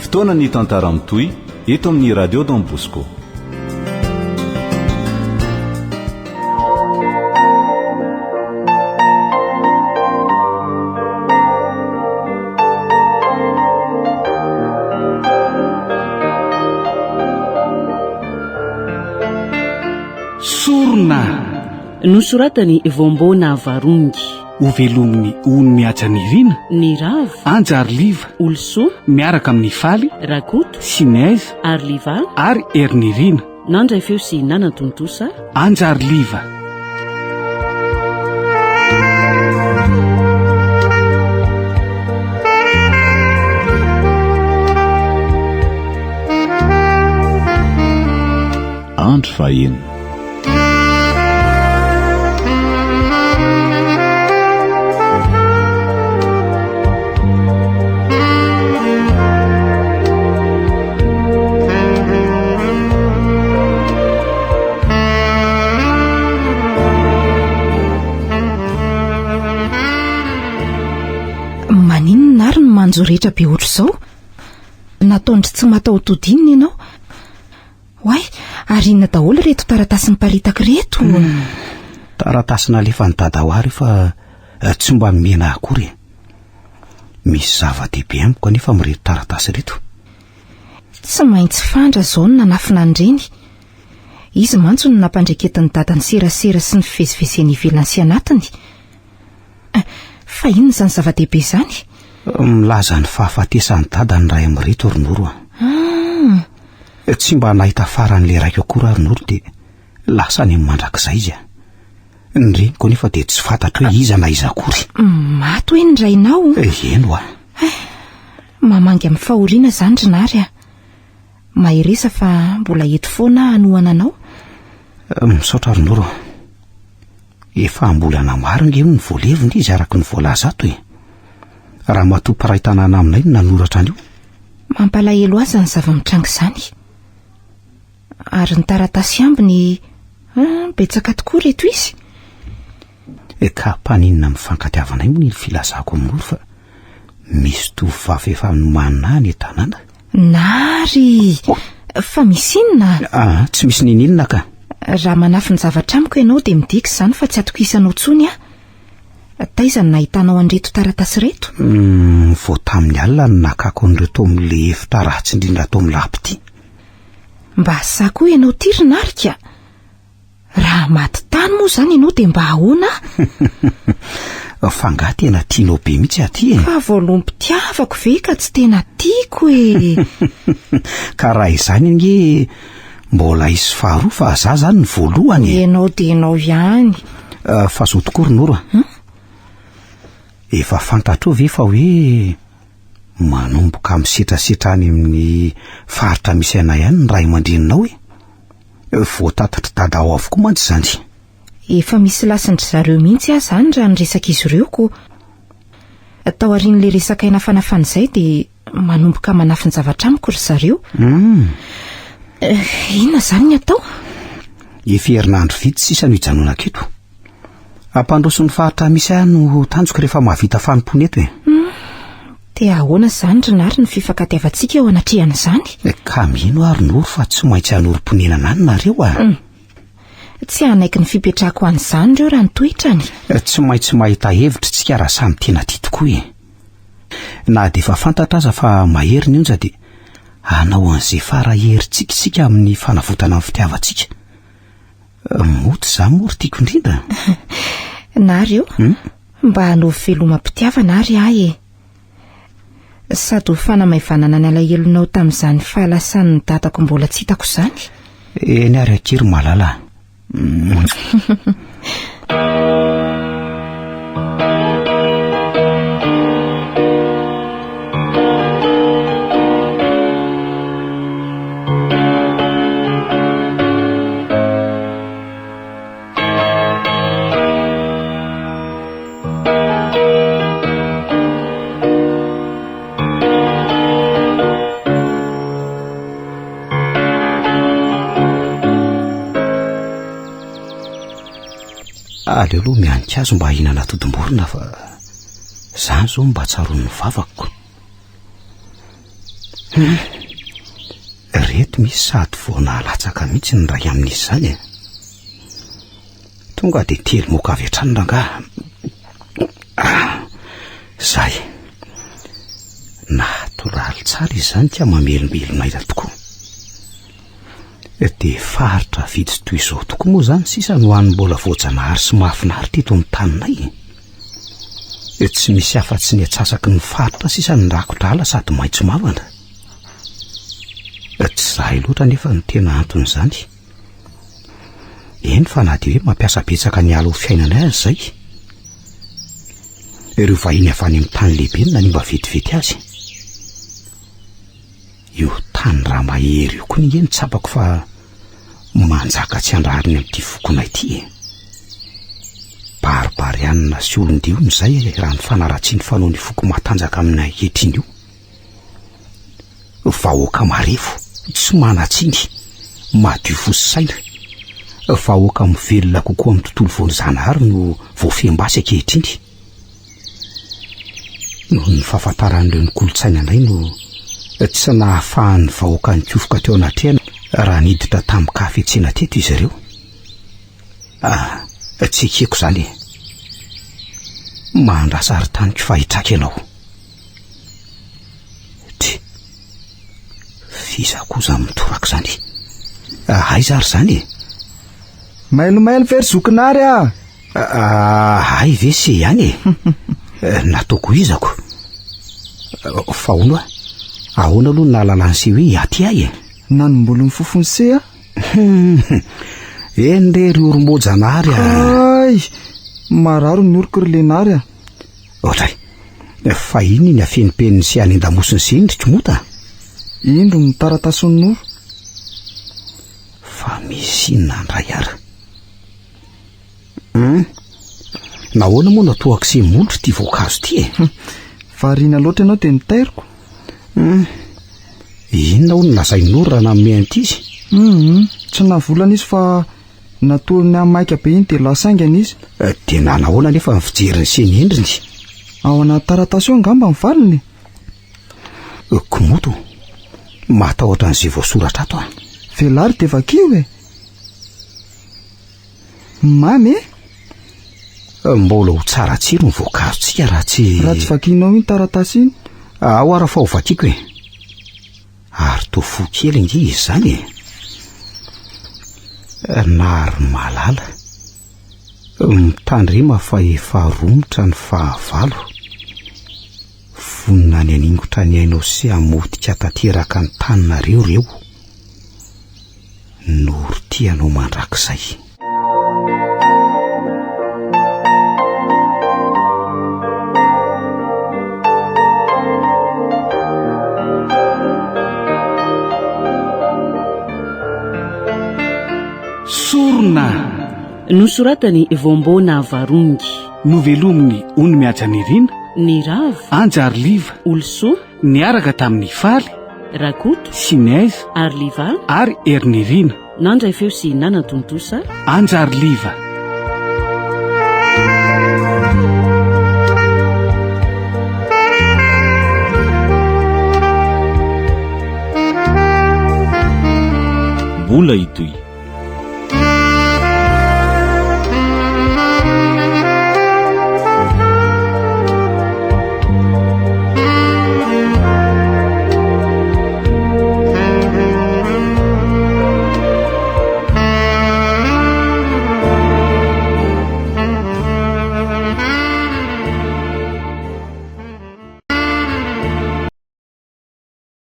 fotoana ny tantara mitoy eto amin'ny radio Don Bosco. Sorona nosoratany voambona varungy ovelominy ony miaja ny rina ny rava anjary liva olso miaraka amin'ny faly rakoto sinaiza ary liva ary ernirina nandray feo sy nanantontosa anjary liva. Andro faheno maninona ary ny manjo rehetra be ohatr' izao nataondry tsy matao todinina ianao hoay ary inona daholo reto taratasy miparitaka reto taratasina alefa ny dadao ary fa tsy mba mena akory misy zava-dehibe amiko anefa mireto taratasy reto tsy maintsy fandra zao no nanafina andreny izy mantso no nampandreketin'ny dadany serasera sy ny fivezivezeny ivelany sy anatiny fa inona izany zava-dehibe izany milaza ny fahafatesan'ny dadany ray amireto ronoro tsy mba nahita faran'le raiko akory ronoro dia lasa any amin'ny mandrakizay izy ny reniko nefa dia tsy fantatro hoe iza na iza akory maty hoe ny rainao eno mamangy amin'ny fahoriana izany rinary maheresa fa mbola eto foana hanohana anao misaotra ronoro efa ambolana marina io ny voalevona izy araka ny voalaza ato raha matopiray tanàna aminay no nanoratra an'io mampalahelo azy ny zava-mitranga izany ary ny taratasy ambiny betsaka tokoa reto izy ka mpaninona mifankatiavanay moa ny filazako amin'olo fa misy tovovavy efa manana ny tanàna nary fa misy inona tsy misy ninina ka raha manafy ny zavatra amiko ianao dia midika izany fa tsy atokisanao tsony taizany nahitanao an'reto taratasy reto vao tamin'ny alina no nakako an'ireo tao amin'le efitra ratsy indrindra tao amin'ny lapity mba hasako ianao ty rinarika raha maty tany moa izany ianao dia mba ahoana fa nga tena tianao be mihitsy aty fa voalompitiavako ve ka tsy tena tiako ka raha izany nge mbola isy faharoa fa za zany ny voalohany ianao dia ianao ihany fa zao tokoa ronoro efa fantatro ve fa hoe manomboka misetrasetra any amin'ny faritra misy anay ihany ny ray aman-dreninao voatatatra dadao avokoa mantsy izany efa misy lasindry zareo mihitsy zany raha nyresaka izy ireo ko tao arin'le resaka aina fanafan'izay dia manomboka manafiny zavatra amiko ry zareo inona izany ny atao efa herinandro vitsy sisa no hijanona aketo ampandroso ny faritra misy ahy no tanjoko rehefa mahavita fanompony eto dia ahoana izany rinary ny fifankatiavantsika eo anatrehana izany ka mino ary noro fa tsy maintsy hanorom-ponenana any nareo tsy hanaiky ny fipetrahako an'izany ireo raha nitoetrany tsy maintsy mahita hevitra tsika raha samy tena tia tokoa na dia efa fantatra aza fa mahery ny onja dia hanao an'izay fara heritsikitsika amin'ny fanavotana amin'ny fitiavantsika moty izany mory tiako indrindra nary eo mba hanao velomam-pitiavana ary ahy sady ho fanamaivanana ny alahelonao tamin'izany fahalasan'ny dadako mbola tsy hitako izany eny ary akery malala aleo aloha mianika azo mba hihinana todim-borona fa zany zao mba tsaron'ny vavako reto misy sady voana alatsaka mihitsy ny ray amin'izy zany e. Tonga de telo moka avy hatrany ranga. Zay natoraly tsara izy zany tia mamelombelon'aina tokoa. De faritra vidy toy izao tokoa moa zany sisa no hoan'ny mbola voajanahary sy mahafinaritra eto amin'ny taninay. Tsy misy afa-tsy ny atsasaky ny faritra sisa ny rakodrala sady maitso mavana. Tsy zahay loatra nefa ny tena anton'izany. Eny fa na de hoe mampiasa betsaka ny ala ho fiainana azy zay. Ireo vahiny avy any amin'ny tany lehibe no nanimba vetivety azy. Io tany raha mahery io koa ny eny tsapako fa manjaka tsy andrariny amin'ity fokona ity. Baribarianina sy olon-diony zay raha ny fanaratsiany fanao ny foko matanjaka amin'ny ankehitriny io. Vahoaka marefo, tsy manatsiny, madio fosi-saina. Vahoaka mivelona kokoa amin'ny tontolo voanizanahary no voafembasy ankehitriny. Noho ny fahafantaran'ireo ny kolotsaina anay no tsy nahafahan'ny vahoaka ny tiofoka teo anatrehana raha niditra tamin'ny kafetsena teto izy ireo. Tsy ekeko zany e. Mandrasa ary-taniko fa hitraka ianao. Fiza koza mitoraka zany. Aiza ary zany e? Mailomailo very zokinary a. Hay ve se ihany e. Nataoko izako. Fa ono ahoana aloha nahalalany se hoe aty ahy e. Nanomboly ny fofony se a. Endre ry orombojanary a. Ay, mararo ny orokorilenary a. Otray, fa iny ny afenimpeniny sy any an-damosiny se indriko mota. Indro ny taratasy noro. Fa misy inona ndray ara. Nahoana moa natoaka se molotro ty voankazo ty e. Variana loatra ianao de nitairiko. Inona ho ny lazain'oro raha nanome an'ity izy? Tsy navolana izy fa nataony amaika be iny de lasaingana izy. De nahoana nefa ny fijeriny se ny endriny? Ao anaty taratasy eo angamba ny valiny. Komoto, matahotra an'izay voasoratra ato a. Velary de vakio e. Mamy e. Mbola ho tsara tsiro ny voankazotsika raha tsy vakianao iny taratasy iny. Ao ara fa ho vakiako e. Ary to fo kely nge izy zany e. Nary malala mitandrema fa efa romotra ny fahavalo. Vonina ny aningotra ny ainao sy amotika tanteraka ny taninareo reo. Noro tianao mandrakizay. Sorona nosoratany voamboana varongy. novelominy ony miajanirina, Ny rava, anjary liva, olosoa, niaraka tamin'ny faly rakoto, sy ny aiza ary livala, ary erinirina. nandray feo sy nanan-tontosa. Anjary liva. mbola itoy